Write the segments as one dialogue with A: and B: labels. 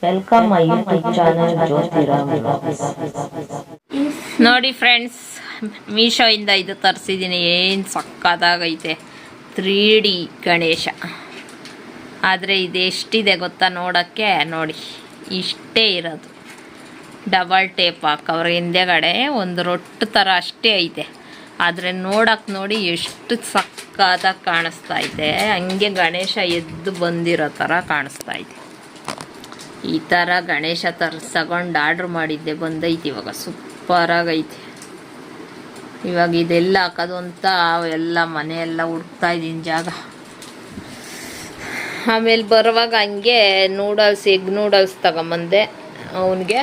A: Welcome my YouTube channel Jyothiram vlogs.
B: ನೋಡಿ friends, ಮೀಶೋಯಿಂದ ಇದು ತರಿಸಿದ್ದೀನಿ. ಏನು ಸಕ್ಕತ್ತಾಗೈತೆ 3D ಗಣೇಶ. ಆದರೆ ಇದು ಎಷ್ಟಿದೆ ಗೊತ್ತಾ ನೋಡೋಕ್ಕೆ? ನೋಡಿ, ಇಷ್ಟೇ ಇರೋದು. ಡಬಲ್ ಟೇಪ್ ಹಾಕವ್ರೆ ಹಿಂದೆಗಡೆ, ಒಂದು ರೊಟ್ಟು ಥರ ಅಷ್ಟೇ ಐತೆ. ಆದರೆ ನೋಡೋಕ್ಕೆ ನೋಡಿ ಎಷ್ಟು ಸಕ್ಕತ್ತಾಗಿ ಕಾಣಿಸ್ತಾ ಇದೆ. ಹಂಗೆ ಗಣೇಶ ಎದ್ದು ಬಂದಿರೋ ಥರ ಕಾಣಿಸ್ತಾ ಇದೆ. ಈ ಥರ ಗಣೇಶ ತಗೊಂಡು ಆರ್ಡ್ರ್ ಮಾಡಿದ್ದೆ, ಬಂದೈತಿ ಇವಾಗ. ಸೂಪರಾಗೈತೆ. ಇವಾಗ ಇದೆಲ್ಲ ಹಾಕೋದು ಅಂತ ಎಲ್ಲ ಮನೆಯೆಲ್ಲ ಹುಡುಕ್ತಾ ಇದ್ದೀನಿ ಜಾಗ. ಆಮೇಲೆ ಬರುವಾಗ ಹಂಗೆ ನೂಡಲ್ಸ್, ಎಗ್ ನೂಡಲ್ಸ್ ತಗೊಂಬಂದೆ ಅವನಿಗೆ.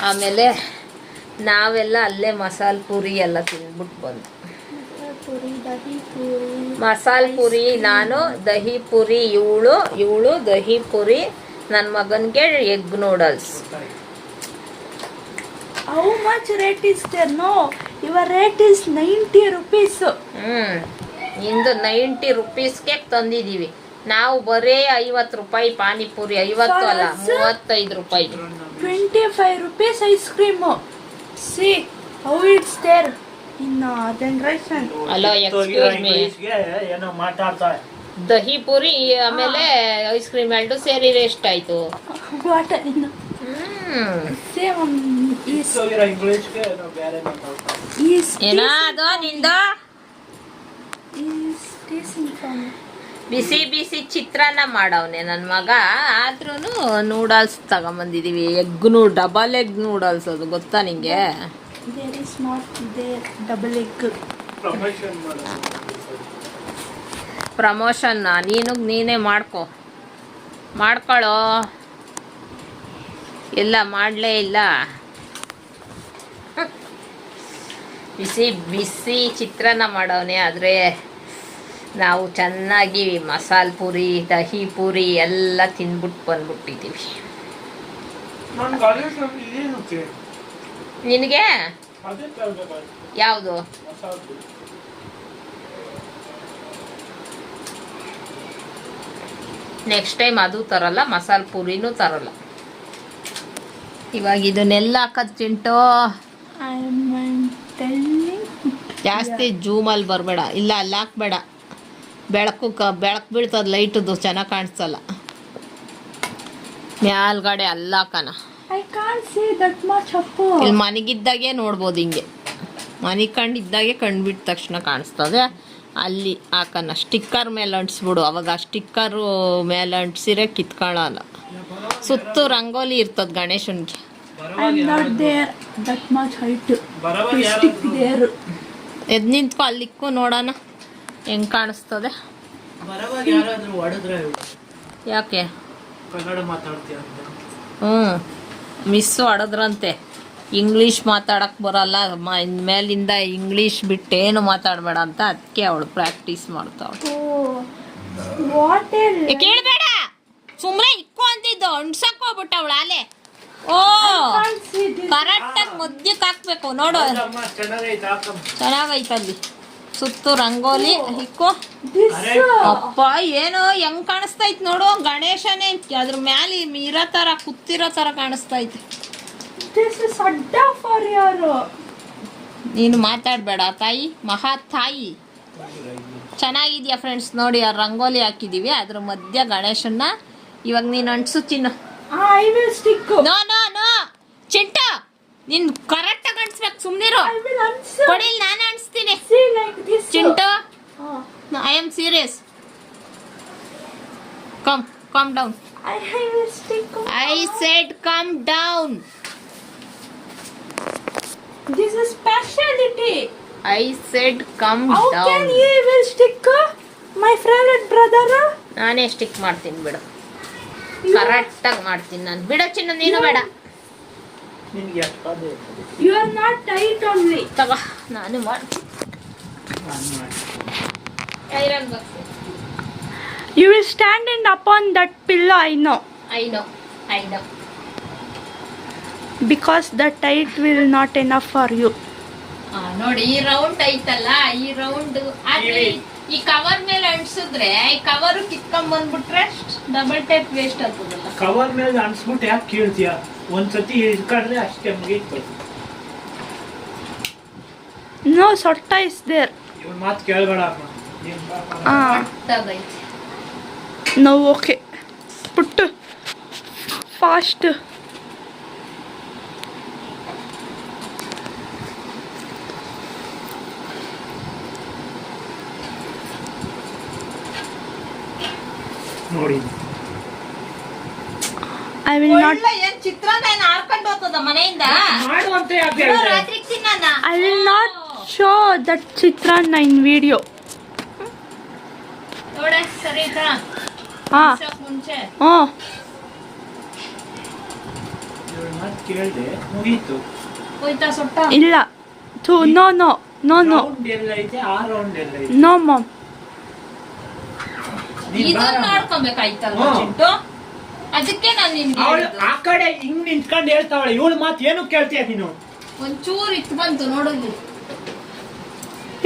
B: ಆಮೇಲೆ ನಾವೆಲ್ಲ ಅಲ್ಲೇ ಮಸಾಲೆ ಪೂರಿ ಎಲ್ಲ ತಿಂದ್ಬಿಟ್ಟು ಬಂದು. ಮಸಾಲೆ ಪೂರಿ ನಾನು, ದಹಿ ಪೂರಿ ಇವಳು ದಹಿ ಪೂರಿ, ನನ್ನ ಮಗನಿಗೆ egg noodles.
C: How much rate is there? No, your rate is 90 rupees.
B: ಇಂದು 90 ರುಪೀಸ್ಗೆ ತಂದಿದ್ದೀವಿ ನಾವು. ಬರೀ 50 ರೂಪಾಯಿ ಪಾನಿಪುರಿ. 50 ಅಲ್ಲ, 35 ರೂಪಾಯಿ.
C: 25 rupees ice cream. See how it's there in generation.
B: ಅಲ್ಲ, ಎಕ್ಸ್ಕ್ಯೂಸ್ ಮೀ,
D: ಏನೋ ಮಾತಾಡ್ತಾ
B: ದಹಿ ಪೂರಿ ಆಮೇಲೆ ಐಸ್ ಕ್ರೀಮ್ ಎರಡು ಸೇರಿ ಎಷ್ಟಾಯ್ತು?
C: What in same is
D: ಇಂಗ್ಲಿಷ್ಗೆ ಏನೋ ಬೇರೆ ಮಾತಾಡ್ತಾ
C: is
B: ಏನೋ ಅದು ನಿಂದು
C: is tasting from
B: ಬಿಸಿ ಬಿಸಿ ಚಿತ್ರಾನ್ನ ಮಾಡವನೆ ನನ್ನ ಮಗ. ಆದ್ರೂ ನೂಡಲ್ಸ್ ತಗೊಂಬಂದಿದೀವಿ. Double egg noodles. ಅದು ಗೊತ್ತಾ ನಿಂಗೆ?
C: there is not there double egg.
D: Promotion ಮಾಡೋದು.
B: ಪ್ರಮೋಷನ್ ನೀನೇ ಮಾಡ್ಕೊಳ್ಳೋ. ಎಲ್ಲ ಮಾಡಲೇ ಇಲ್ಲ. ಬಿಸಿ ಬಿಸಿ ಚಿತ್ರಾನ್ನ ಮಾಡವನೆ. ಆದರೆ ನಾವು ಚೆನ್ನಾಗಿ ಮಸಾಲೆ ಪೂರಿ, ದಹಿ ಪೂರಿ ಎಲ್ಲ ತಿಂದ್ಬಿಟ್ಟು ಬಂದ್ಬಿಟ್ಟಿದ್ದೀವಿ.
D: ನನ್ನ ಕಾಲೇಜ್ ಏನಕ್ಕೆ
B: ನಿನಗೆ
D: ಅದೇ ತರಬೇಕಾಯ್ತು.
B: ಯಾವುದು?
D: ಮಸಾಲೆ
B: ನೆಕ್ಸ್ಟ್ ಟೈಮ್ ಅದು ತರಲ್ಲ, ಮಸಾಲೆ ಪೂರಿನೂ ತರಲ್ಲ. ಇವಾಗ ಇದನ್ನೆಲ್ಲ ಹಾಕೋದು ಚಿಂಟು.
C: I am telling
B: ಜಾಸ್ತಿ ಜೂಮಲ್ಲಿ ಬರಬೇಡ. ಇಲ್ಲ, ಅಲ್ಲಿ ಹಾಕ್ಬೇಡ. ಬೆಳಕು ಬೀಳ್ತದೆ, ಲೈಟದು ಚೆನ್ನಾಗಿ ಕಾಣಿಸಲ್ಲ. ಮ್ಯಾಲ್ಗಡೆ ಅಲ್ಲ ಹಾಕೋಣ.
C: I can't see that much up.
B: ಇಲ್ಲಿ ಮನೆಗಿದ್ದಾಗೆ ನೋಡ್ಬೋದು. ಹಿಂಗೆ ಮನೆ ಕಂಡಿದ್ದಾಗೆ ಕಂಡುಬಿಟ್ಟ ತಕ್ಷಣ ಕಾಣಿಸ್ತದೆ. ಅಲ್ಲಿ ಹಾಕೋಣ. ಸ್ಟಿಕ್ಕರ್ ಮೇಲೆ ಅಂಟಿಸ್ಬಿಡು. ಅವಾಗ ಆ ಸ್ಟಿಕ್ಕರು ಮೇಲೆ ಅಂಟಿಸಿರೆ ಕಿತ್ಕೊಳ್ಳಲ್ಲ. ಸುತ್ತು ರಂಗೋಲಿ ಇರ್ತದೆ ಗಣೇಶನ್ಗೆ.
C: I'm not there that much height. Stick there.
B: ಎದ್ದು ನಿಂತ್ಕೊ, ಅಲ್ಲಿಕ್ಕೂ ನೋಡೋಣ ಹೆಂಗೆ ಕಾಣಿಸ್ತದೆ.
D: ಬರವಾಗ ಯಾರಾದ್ರೂ ಹೊಡೆದ್ರೆ
B: ಯಾಕೆ?
D: ಕನ್ನಡ ಮಾತಾಡ್ತೀಯ ಅಂತ.
B: ಮಿಸ್ಸು ಹೊಡೆದ್ರಂತೆ. ಇಂಗ್ಲೀಷ್ ಮಾತಾಡಕ್ಕೆ ಬರಲ್ಲ, ಮೇಲಿಂದ ಇಂಗ್ಲೀಷ್ ಬಿಟ್ಟೇನು ಮಾತಾಡಬೇಡ ಅಂತ. ಅದಕ್ಕೆ ಅವಳು ಪ್ರಾಕ್ಟೀಸ್ ಮಾಡ್ತಾವಳು.
C: Oh, what a
B: ಕೇಳಬೇಡ, ಸುಮ್ಮನೆ ಇಕ್ಕೋ ಅಂತಿದ್ದು. ಅಂಟ್ಸಕ್ ಅವಳು ಅಲೆ. ಓ,
C: can't see this.
B: ಕರೆಕ್ಟಾಗಿ ಮಧ್ಯಕ್ಕೆ ಹಾಕ್ಬೇಕು ನೋಡು.
D: ಅಮ್ಮ ಚೆನ್ನಾಗೈತೆ ಹಾಕಮ್ಮ.
B: ಚೆನ್ನಾಗೈತಲ್ಲಿ ಸುತ್ತು ರಂಗೋಲಿ ಇಕ್ಕೋ.
C: This
B: ಅಪ್ಪ, ಏನೋ ಹೆಂಗ್ ಕಾಣಿಸ್ತೈತ್ ನೋಡು. ಗಣೇಶನೇ ಅದ್ರ ಮ್ಯಾಲೆ ಇರೋ ತರ, ಕುತ್ತಿರೋ ತರ ಕಾಣಿಸ್ತೈತೆ.
C: this is adda for your.
B: ನೀನು ಮಾತಾಡಬೇಡ ತಾಯಿ, ಮಹಾ ತಾಯಿ. ಚೆನ್ನಾಗಿದ್ಯಾ ಫ್ರೆಂಡ್ಸ್? ನೋಡಿ, ಆ ರಂಗೋಲಿ ಹಾಕಿದೀವಿ, ಅದ್ರ ಮಧ್ಯ ಗಣೇಶನ್ನ. ಇವಾಗ ನೀನು ಅಂಟಿಸು Chinnu.
C: I will stick.
B: No no no Chinta, ನೀನು ಕರೆಕ್ಟಾಗಿ ಅಂಟಿಸ್ಬೇಕು. ಸುಮ್ಮನಿರು.
C: I will answer.
B: ಕೊಡಿ, ನಾನು ಅಂಟಿಸ್ತೀನಿ.
C: See like this.
B: Chintu,
C: Oh,
B: I am serious. Come down.
C: I will stick.
B: I said come down.
C: This is speciality.
B: I said come
C: How can
B: down.
C: you will stick? My favorite brother.
B: ನಾನೇ stick ಮಾಡ್ತೀನಿ ಬಿಡು. ಕರೆಕ್ಟಾಗಿ ಮಾಡ್ತೀನಿ ನಾನು. ಬಿಡು ಚಿನ್ನ, ನೀನು ಬೇಡ.
D: ನಿನ್ಗೆ ಎಷ್ಟು ಅದೇ
C: You are not tight only.
B: ತಗೋ, ನಾನು ಮಾಡ್ತೀನಿ. Iron box.
C: You will stand in upon that pillow. I know.
B: I know.
C: Because the tight will not enough for you.
B: ನೋಡಿ, ಈ ರೌಂಡ್ ಐತಲ್ಲ, ಈ ರೌಂಡ್ ಈ ಕವರ್ ಮೇಲೆ ಅಂಟಿಸಿದ್ರೆ ಈ ಕವರ್ ಕಿತ್ಕೊಂಡ್ ಬಂದ್ಬಿಟ್ರೆ ಡಬಲ್ ಟೈಪ್ ವೇಸ್ಟ್ ಆಗ್ತದಲ್ಲ.
D: ಕವರ್ ಮೇಲೆ ಅನ್ಸ್ಬಿಟ್ಟು ಯಾಕೆ ಕೇಳ್ತೀಯ? ಒಂದ್ಸತಿ ಹಿಡ್ಕೊಂಡ್ರೆ ಅಷ್ಟೇ ಮುಗೀತು.
C: ನೋ ಸೊಟ್ಟ ಇಸ್ ದೇರ್.
D: ಇವನ್ ಮಾತು ಕೇಳ್ಬೇಡ ಅಮ್ಮ.
B: ಗೊತ್ತಾಗೈತೆ.
C: ನೋ ಓಕೆ ಪುಟ್ಟು ಫಾಸ್ಟ್.
D: ನೋಡಿ
C: ಐ ವಿಲ್ ನಾಟ್
B: ಒಳ್ಳೆ ಏನ್ ಚಿತ್ರಾನ್ನ ಏನ್ ಹಾರ್ಕೊಂಡು ಹೋಗ್ತದ ಮನೆಯಿಂದ?
D: ಮಾಡು ಅಂತ ಯಾಕೆ
B: ಇನ್ನು
D: ಹೇಳ್ದೆ?
B: ರಾತ್ರಿಗೆ ತಿನ್ನೋಣ.
C: I will not show that chitranna in video.
B: ನೋಡೆ ಸರಿ ಆಯ್ತಾ?
C: ಹಾ
B: ತಿನ್ಸೋಕ್ ಮುಂಚೆ
D: ಇವನ್ ಮಾತು ಕೇಳ್ದೆ ಮುಗೀತು.
B: ಹೋಯ್ತಾ ಸೊಟ್ಟ?
C: ಇಲ್ಲ ಥೂ no no no no
D: round ಎಲ್ಲ ಐತೆ, ಆ ರೌಂಡ್ ಎಲ್ಲ ಐತೆ.
C: No mom.
D: ನೀನ್
B: ಇದನ್ನ
D: ಬಾ.
B: ನೋಡ್ಕೊಬೇಕಾಯ್ತಲ್ವ
D: ಹ್ಮ್.
B: ಚಿಟ್ಟು? ಅದಕ್ಕೆ ನಾನು ನಿನ್ಗೆ
D: ಅವಳು
B: ಹೇಳಿದ್ದು.
D: ಆ ಕಡೆ ಹಿಂಗ್ ನಿಂತ್ಕೊಂಡು ಹೇಳ್ತಾವಳೆ, ಇವಳು ಮಾತು ಏನು ಕೇಳ್ತೀಯ ನೀನು?
B: ಒಂಚೂರು ಇತ್ತು ಬಂತು ನೋಡೋದು.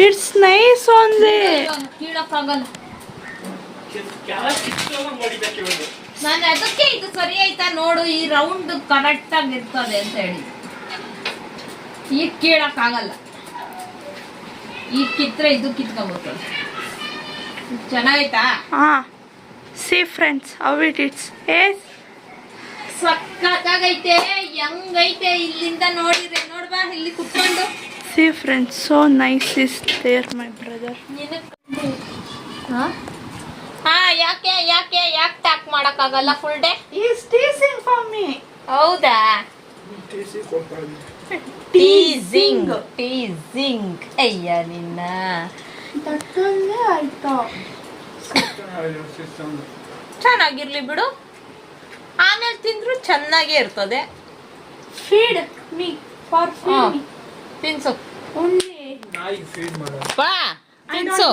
C: It's nice only.
B: ಕೀಳಕ್ಕಾಗಲ್ಲ.
D: ನೋಡಿದ್ದಕ್ಕೆ ಇವಳು.
B: ನಾನು ಅದಕ್ಕೆ ಇದು ಸರಿ ಆಯ್ತಾ ನೋಡು, ಈ ರೌಂಡ್ ಕರೆಕ್ಟ್ ಆಗಿ ಇರ್ತದೆ ಅಂತ ಹೇಳಿ. ಈಗ ಕೀಳಕ್ಕಾಗಲ್ಲ. ಈಗ ಕಿತ್ರೆ ಇದು ಕಿತ್ಕೊಂಡ್ಬಿಡ್ತದೆ. ಚೆನ್ನಾಯ್ತಾ?
C: ಹಾ see friends how it it's. Yes
B: ಸಕ್ಕತ್ತಾಗೈತೆ. ಹೆಂಗೈತೆ ಇಲ್ಲಿಂದ ನೋಡಿದ್ರೆ ನೋಡ್ಬಾ ಇಲ್ಲಿ ಕುತ್ಕೊಂಡು.
C: See friends so nice is there my brother.
B: ಹಾ ಯಾಕೆ ಯಾಕೆ ಯಾಕೆ ಟ್ಯಾಕ್ ಮಾಡಕ್ಕಾಗಲ್ಲ full day?
C: Is teasing for me.
B: ಹೌದಾ? Teasing teasing. ಅಯ್ಯ ನಿನ್ನ
C: ದಟ್ಟಲ್ಲೇ ಆಯ್ತಾ.
B: ಚೆನ್ನಾಗಿರ್ಲಿ ಬಿಡು, ಆಮೇಲೆ ತಿಂದ್ರು ಚೆನ್ನಾಗೇ ಇರ್ತದೆ.
C: Feed me for feed me
B: ತಿನ್ಸು
C: ಓನ್ಲಿ.
D: ನಾಯಿಗೆ ಫೀಡ್ ಮಾಡು.
B: ಬಾ
C: ಐ
B: ತಿನ್ಸು.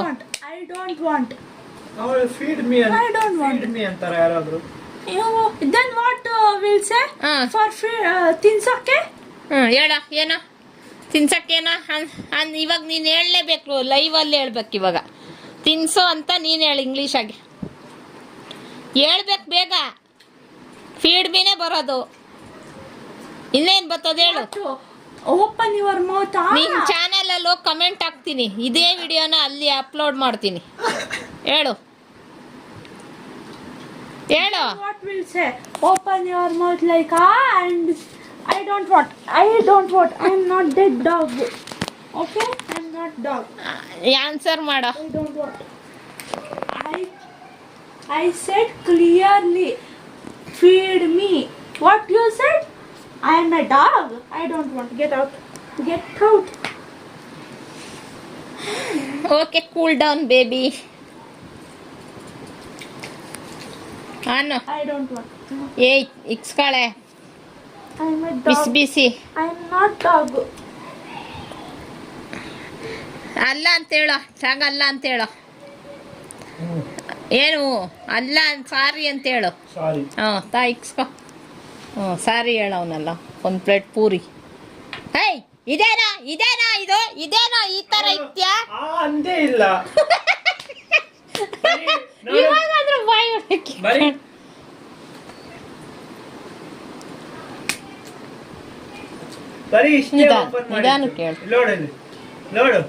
C: Don't want.
D: ಅವಳು ಫೀಡ್ ಮೀ ಅಂತ,
C: I don't want.
D: Feed me ಅಂತಾರೆ ಯಾರಾದ್ರೂ.
C: Then what will say for ತಿನ್ಸಕ್ಕೆ?
B: ಹೇಳ ಏನ ತಿನ್ಸಕ್ಕೇನ ಇವಾಗ ನೀನು ಹೇಳಲೇಬೇಕು, ಲೈವಲ್ಲಿ ಹೇಳ್ಬೇಕು. ಇವಾಗ ತಿನ್ಸು ಅಂತ ನೀನು ಹೇಳಿ ಇಂಗ್ಲೀಷಾಗಿ ಹೇಳ್ಬೇಕು ಬೇಗ. ಫೀಡ್ ಮೀನೇ ಬರೋದು, ಇನ್ನೇನು ಬರ್ತದೆ ಹೇಳು.
C: Open your mouth.
B: ನಿನ್ನ ಚಾನಲಲ್ಲಿ ಹೋಗಿ ಕಮೆಂಟ್ ಹಾಕ್ತೀನಿ, ಇದೇ ವಿಡಿಯೋನ ಅಲ್ಲಿ ಅಪ್ಲೋಡ್ ಮಾಡ್ತೀನಿ. ಹೇಳು ಹೇಳು.
C: What will say? Open your mouth like and I don't want. I'm not that dog. Okay? I'm not dog.
B: Answer ಮಾಡು.
C: I don't want. I said clearly. Feed me. What you said? I am a dog. I don't want. Get out. Get out.
B: Okay cool down baby. ಅನ್ನು
C: I don't want.
B: ಏಯ್ ಇಕ್ಸ್ಕಳೆ
C: I'm a
B: busy
C: dog.
B: Busy.
C: I'm not dog.
B: ಅಲ್ಲ ಅಂತೇಳೋ, ಚಾಗಲ್ಲ ಅಂತೇಳೋ. ಏನು ಅಲ್ಲ ಸಾರಿ ಅಂತೇಳು.
D: ಸಾರಿ.
B: ಹಾಂ ತಾ ಇಕ್ಸ್ಕೊ. ಹ್ಞೂ ಸಾರಿ ಹೇಳವನಲ್ಲ. ಒಂದು plate puri. ಹೇಯ್ ಇದೇನಾ ಇದೇನಾ ಇದು ಇದೇನಾ ಈ ಥರ ಇತ್ಯಾ?
D: ಅಂದೇ ಇಲ್ಲ.
B: ಇವಾಗಾದ್ರೂ ಬಾಯ್
D: ಬರೀ ಬರೀ ಇಷ್ಟೇ
B: ನಿಧಾನ,
D: ಓಪನ್
B: ನಿಧಾನಕ್ಕೆ ಹೇಳು.
D: ಮಾಡಿತ್ತು. ನೋಡು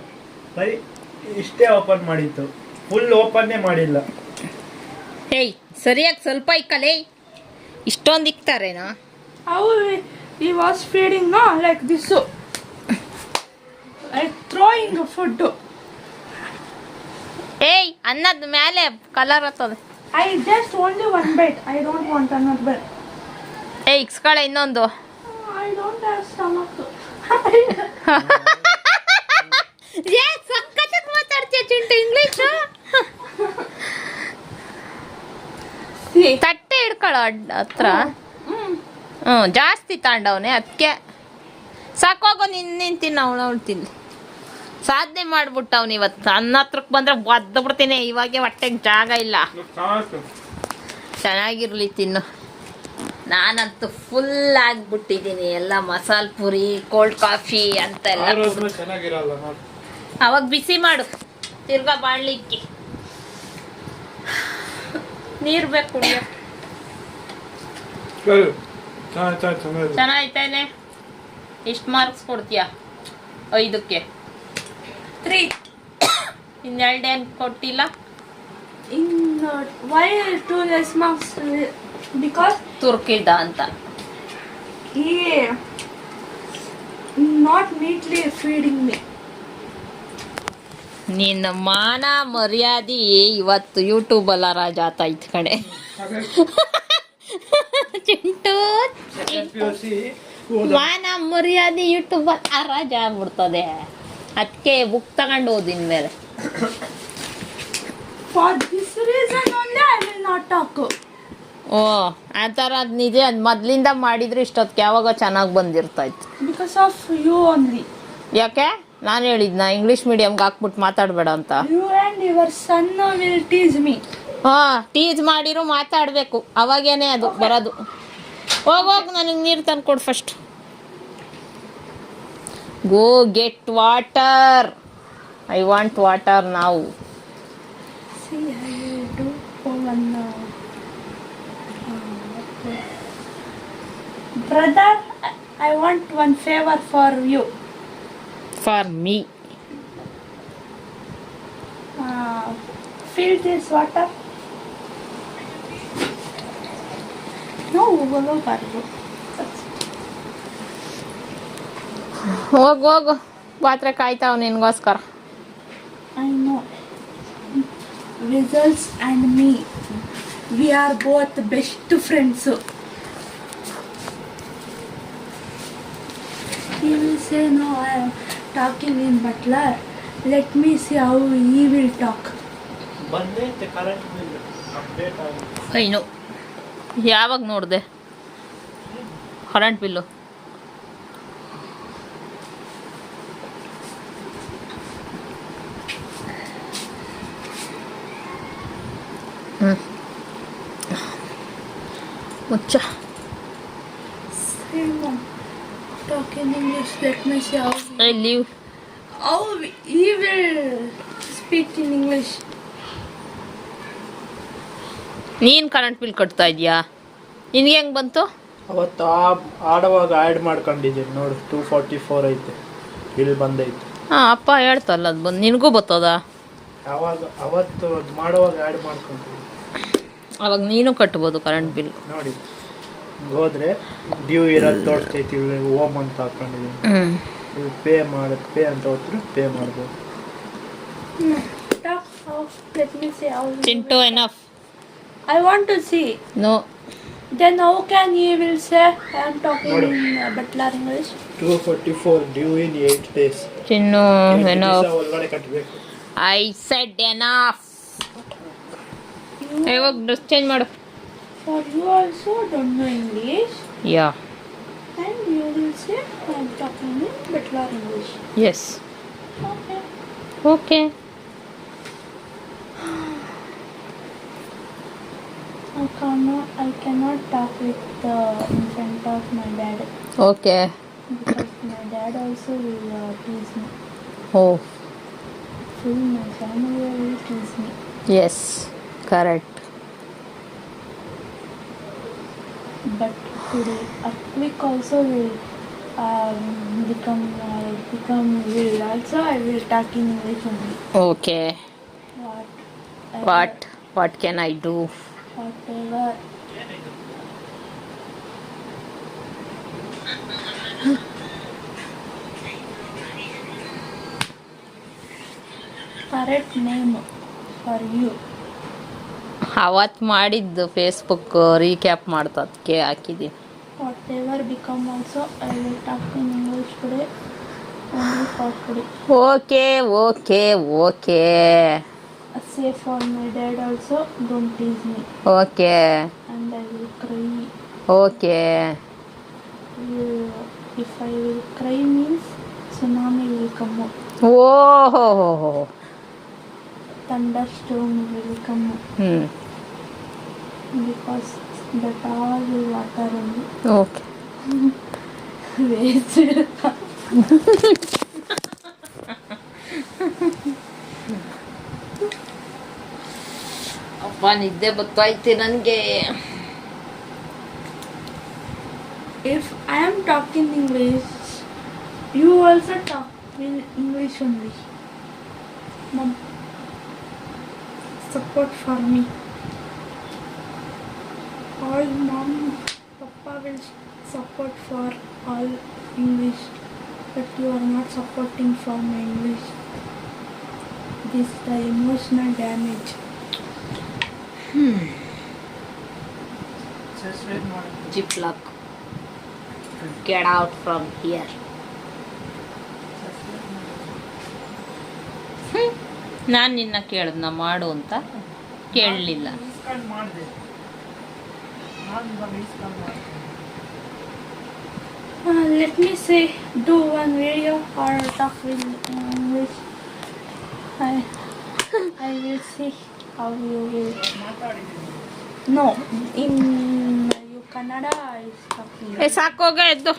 D: ಬರೀ ಇಷ್ಟೇ ಓಪನ್ ಮಾಡಿತ್ತು, ಫುಲ್ ಓಪನ್ನೇ ಮಾಡಿಲ್ಲ.
B: ಹೇಯ್ ಸರಿಯಾಗಿ ಸ್ವಲ್ಪ ಇಕ್ಕಲೇ, ಇಷ್ಟೊಂದು ಇಕ್ತಾರೇನಾ?
C: How he was feeding, no? Like this. Like throwing food.
B: ಏಯ್ ಅನ್ನದ ಮೇಲೆ ಕಲರ್ ಹತ್ತದ.
C: I just only one bite. I don't want another bite.
B: ಏಯ್ ಇಕ್ಸ್ಕಳೆ ಇನ್ನೊಂದು.
C: I don't have stomach.
B: ಏ ಸಕ್ಕತ್ತಾಗಿ ಮಾತಾಡ್ತೀಯ ಚಿಂಟು ಇಂಗ್ಲೀಷು. ತಟ್ಟೆ ಹಿಡ್ಕೊಳ್ಳೋ ಹತ್ರ. ಹ್ಞೂ ಜಾಸ್ತಿ ತಾಂಡವನೆ ಅದಕ್ಕೆ ಸಾಕೋಗೋ. ನಿನ್ನ ತಿನ್ನ ಅವಳು ತಿನ್ನಿ. ಸಾಧನೆ ಮಾಡ್ಬಿಟ್ಟವ್ನು ಇವತ್ತು. ಅನ್ನ ಹತ್ರಕ್ಕೆ ಬಂದರೆ ಒದ್ದು ಬಿಡ್ತೀನಿ. ಇವಾಗೆ ಹೊಟ್ಟೆಗೆ ಜಾಗ ಇಲ್ಲ. ಚೆನ್ನಾಗಿರ್ಲಿ ತಿನ್ನು. ನಾನಂತೂ ಫುಲ್ ಆಗಿಬಿಟ್ಟಿದ್ದೀನಿ. ಎಲ್ಲ ಮಸಾಲೆ ಪುರಿ, ಕೋಲ್ಡ್ ಕಾಫಿ ಅಂತೆಲ್ಲ.
D: ಚೆನ್ನಾಗಿರಲ್ಲ.
B: ಅವಾಗ ಬಿಸಿ ಮಾಡು. ತಿರ್ಗಾ ಬಾಳ್ಲಿಕ್ಕಿ ನೀರು ಬೇಕು ಕುಡಿಯೋ. ಚೆನ್ನಾಯ್ತಾನೆ. ಎಷ್ಟು ಮಾರ್ಕ್ಸ್ ಕೊಡ್ತೀಯಾ 5ಕ್ಕೆ?
C: 3.
B: ಇನ್ನೆರಡೇನು ಕೊಟ್ಟಿಲ್ಲ?
C: In why 2 less marks? Because
B: ತುರ್ಕಿದ ಅಂತ.
C: he not neatly feeding me.
B: ನಿನ್ನ ಮಾನ ಮರ್ಯಾದೆ ಇವತ್ತು ಯೂಟ್ಯೂಬಲ್ಲ ರಾಜ ಆತಾಯ್ತು ಕಣೆ. ಚಿಂಟು ಮಾನ ಮರ್ಯಾದೆ ಯೂಟ್ಯೂಬ್ ರಾಜ ಆಗ್ಬಿಡ್ತದೆ. ಅದಕ್ಕೆ ಬುಕ್ ತಗೊಂಡು ಓದಿನ ಮೇಲೆ.
C: For this reason only I will not talk.
B: ಓ ಆ ಥರ ಅದು ನಿಜ. ಅದು ಮೊದಲಿಂದ ಮಾಡಿದ್ರೆ ಇಷ್ಟೊತ್ತಿಗೆ ಯಾವಾಗ ಚೆನ್ನಾಗಿ ಬಂದಿರ್ತಾಯ್ತು.
C: Because of you only.
B: ಯಾಕೆ ನಾನು ಹೇಳಿದ್ನ ಇಂಗ್ಲೀಷ್ ಮೀಡಿಯಮ್ಗೆ ಹಾಕ್ಬಿಟ್ಟು ಮಾತಾಡಬೇಡ ಅಂತ?
C: You and your son will tease me.
B: ಹಾಂ, ಟೀಸ್ ಮಾಡಿರೋ ಮಾತಾಡಬೇಕು, ಅವಾಗೇನೆ ಅದು ಬರೋದು. ಹೋಗೋಗಿ ನನಗೆ ನೀರು ತಂದು ಕೊಡು first. Go get water. I want water ನಾವು.
C: See, I will do one. Brother, I want one favor for you.
B: For me.
C: Fill this water. No, ಹೋಗಬಾರ್ದು.
B: ಹೋಗು ಪಾತ್ರೆ ಕಾಯ್ತಾವ ನಿನಗೋಸ್ಕರ.
C: I know. Results and me, we are both best friends. He will say no, I am talking in Butler. Let me see how he will talk.
D: ಬಂದೈತೆ current bill update ಆಗಿ.
B: ಏನು ಯಾವಾಗ ನೋಡಿದೆ current bill? ಮುಚ್ಚ.
C: Someone talk in English. Let me see
B: leave.
C: how he will speak in English.
B: ನೀನು current bill ಕಟ್ತಾ ಇದೀಯಾ? ನಿನ್ಗೆ ಹೆಂಗೆ ಬಂತು?
D: ಅವತ್ತು ಆಡುವಾಗ ಆ್ಯಡ್ ಮಾಡ್ಕೊಂಡಿದ್ದೀನಿ ನೋಡು, 244 ಐತೆ, ಇಲ್ಲಿ ಬಂದೈತೆ.
B: ಹಾಂ, ಅಪ್ಪ ಹೇಳ್ತಲ್ಲ ಅದು ಬಂದು ನಿನಗೂ ಬರ್ತದ.
D: ಯಾವಾಗ ಅವತ್ತು ಅದು ಮಾಡುವಾಗ ಆ್ಯಡ್ ಮಾಡ್ಕೊಂಡಿದ್ದೀನಿ.
B: ಅವಾಗ ನೀನು ಕಟ್ಬೋದು ಕರೆಂಟ್ ಬಿಲ್.
D: ನೋಡಿ ಹೋದ್ರೆ ಡ್ಯೂ ಇರೋದು ತೋರಿಸ್ತೈತಿ. ಇಲ್ಲಿ ಓಮ್ ಅಂತ ಹಾಕೊಂಡಿದ್ದೀನಿ. ಇಲ್ಲಿ ಪೇ ಅಂತ ಹೋದ್ರೆ ಪೇ ಮಾಡ್ಬೋದು.
C: Talk how. Let me see how.
B: Chintu enough.
C: I want to see.
B: No.
C: Then how can he will say I am talking in Butler English?
D: 244 due in 8 days.
B: Chinnu
D: 8
B: enough.
D: ದಿವಸ ಒಳಗಡೆ ಕಟ್ಟಬೇಕು.
B: I said enough. ಇವಾಗ dress change ಮಾಡು.
C: For you also don't know English.
B: Yeah.
C: And you will say I am talking in Butler English.
B: Yes.
C: Okay.
B: Okay.
C: I cannot talk with in front of my dad
B: okay.
C: because my dad also will tease me.
B: Oh
C: Full my family will tease me.
B: Yes correct.
C: But today Atwik also will become will also I will talk in English only.
B: Okay.
C: What
B: what can I do?
C: whatever. Correct name for you.
B: ಅವತ್ತು ಮಾಡಿದ್ದು Facebook recap ಮಾಡ್ತದಕ್ಕೆ ಹಾಕಿದ್ದೀನಿ.
C: Whatever become also I will talk in English today only for today.
B: Okay okay okay
C: Say for my dad also don't tease me
B: okay
C: and I will cry.
B: Okay.
C: If I will cry means tsunami will come up.
B: ಓಹೋ.
C: Thunderstorm will come up because that all will water only.
B: Okay.
C: Waste.
B: ನಿದ್ದೆ ಬರ್ತೈತೆ ನನಗೆ.
C: If I am talking English, you also talk in English only. Mom, support for me. All mom, papa will support for all English, but you are not supporting for my English. This is the emotional damage.
B: Zip lock. Get out from here. ನಾನು ನಿನ್ನ ಕೇಳಿದ್ನ ಮಾಡು ಅಂತ, ಕೇಳಲಿಲ್ಲ.
C: Let me say, do one video or talk in English. I will see how you will. No, in Kannada is talking.
B: ಸಾಕೋಗ ಎದ್ದು